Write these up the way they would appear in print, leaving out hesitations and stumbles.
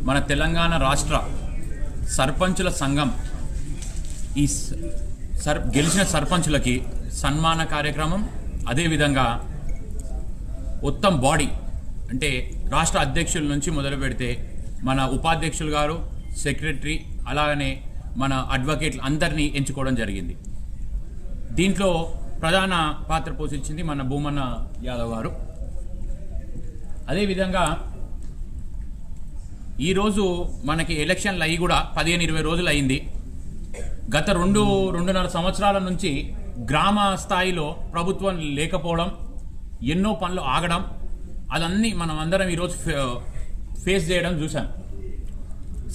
మన తెలంగాణ రాష్ట్ర సర్పంచుల సంఘం ఈ గెలిచిన సర్పంచులకి సన్మాన కార్యక్రమం, అదేవిధంగా మొత్తం బాడీ అంటే రాష్ట్ర అధ్యక్షుల నుంచి మొదలు పెడితే మన ఉపాధ్యక్షులు గారు, సెక్రటరీ, అలాగనే మన అడ్వకేట్లు అందరినీ ఎంచుకోవడం జరిగింది. దీంట్లో ప్రధాన పాత్ర పోషించింది మన భూమన్న యాదవ్ గారు. అదేవిధంగా ఈరోజు మనకి ఎలక్షన్లు అయ్యి కూడా 15-20 రోజులు అయింది. గత 2-2.5 సంవత్సరాల నుంచి గ్రామ స్థాయిలో ప్రభుత్వం లేకపోవడం, ఎన్నో పనులు ఆగడం, అదన్నీ మనం అందరం ఈరోజు ఫేస్ చేయడం చూసాం.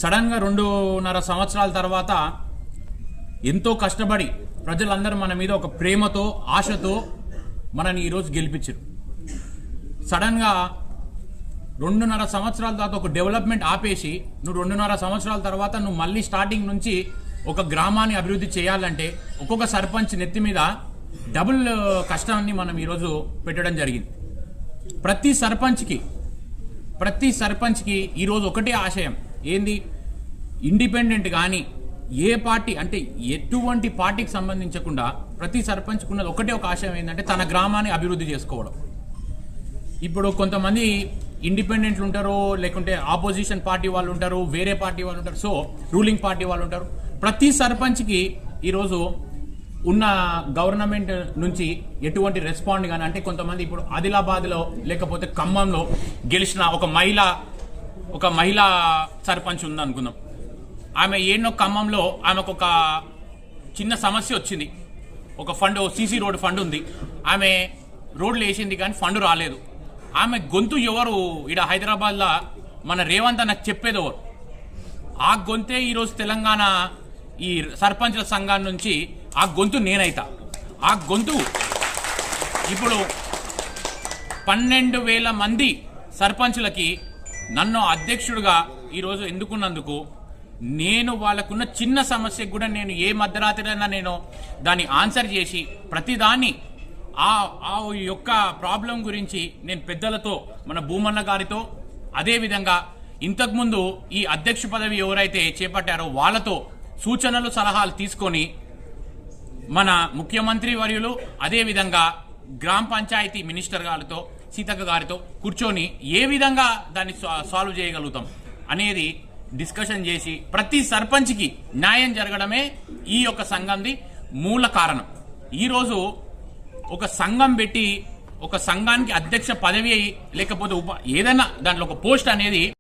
సడన్గా 2.5 సంవత్సరాల తర్వాత ఎంతో కష్టపడి ప్రజలందరూ మన మీద ఒక ప్రేమతో, ఆశతో మనని ఈరోజు గెలిపించారు. సడన్గా 2.5 సంవత్సరాల తర్వాత ఒక డెవలప్మెంట్ ఆపేసి నువ్వు 2.5 సంవత్సరాల తర్వాత నువ్వు మళ్ళీ స్టార్టింగ్ నుంచి ఒక గ్రామాన్ని అభివృద్ధి చేయాలంటే ఒక్కొక్క సర్పంచ్ నెత్తి మీద డబుల్ కష్టాన్ని మనం ఈరోజు పెట్టడం జరిగింది. ప్రతి సర్పంచ్కి ఈరోజు ఒకటే ఆశయం ఏంది, ఇండిపెండెంట్ కానీ ఏ పార్టీ అంటే ఎటువంటి పార్టీకి సంబంధించకుండా ప్రతి సర్పంచ్కి ఉన్నది ఒకటే ఒక ఆశయం ఏంటంటే తన గ్రామాన్ని అభివృద్ధి చేసుకోవడం. ఇప్పుడు కొంతమంది ఇండిపెండెంట్లు ఉంటారు, లేకుంటే ఆపోజిషన్ పార్టీ వాళ్ళు ఉంటారు, వేరే పార్టీ వాళ్ళు ఉంటారు, సో రూలింగ్ పార్టీ వాళ్ళు ఉంటారు. ప్రతి సర్పంచ్కి ఈరోజు ఉన్న గవర్నమెంట్ నుంచి ఎటువంటి రెస్పాండ్ కానీ, అంటే కొంతమంది ఇప్పుడు ఆదిలాబాద్లో లేకపోతే ఖమ్మంలో గెలిచిన ఒక మహిళా సర్పంచ్ ఉందనుకుందాం. ఆమె ఏన్నో ఖమ్మంలో ఆమెకు ఒక చిన్న సమస్య వచ్చింది. ఒక ఫండ్, సీసీ రోడ్ ఫండ్ ఉంది, ఆమె రోడ్లు వేసింది కానీ ఫండ్ రాలేదు. ఆమె గొంతు ఎవరు ఇక్కడ హైదరాబాద్లో మన రేవంత్ నాకు చెప్పేది ఎవరు? ఆ గొంతే ఈరోజు తెలంగాణ ఈ సర్పంచుల సంఘం నుంచి ఆ గొంతు నేనైతా. ఆ గొంతు ఇప్పుడు 12,000 మంది సర్పంచులకి నన్ను అధ్యక్షుడిగా ఈరోజు ఎన్నుకున్నందుకు నేను వాళ్ళకున్న చిన్న సమస్యకు కూడా నేను ఏ మధ్యరాత్రైనా నేను దాన్ని ఆన్సర్ చేసి ప్రతిదాన్ని ఆ యొక్క ప్రాబ్లం గురించి నేను పెద్దలతో, మన భూమన్న గారితో, అదేవిధంగా ఇంతకుముందు ఈ అధ్యక్ష పదవి ఎవరైతే చేపట్టారో వాళ్ళతో సూచనలు, సలహాలు తీసుకొని మన ముఖ్యమంత్రి వర్యులు, అదేవిధంగా గ్రామ పంచాయతీ మినిస్టర్ గారితో, సీతక్క గారితో కూర్చొని ఏ విధంగా దాన్ని సాల్వ్ చేయగలుగుతాం అనేది డిస్కషన్ చేసి ప్రతి సర్పంచ్కి న్యాయం జరగడమే ఈ యొక్క సంఘంది మూల కారణం. ఈరోజు ఒక సంఘం పెట్టి ఒక సంఘానికి అధ్యక్ష పదవి లేకపోతే ఏదైనా దాంట్లో ఒక పోస్ట్ అనేది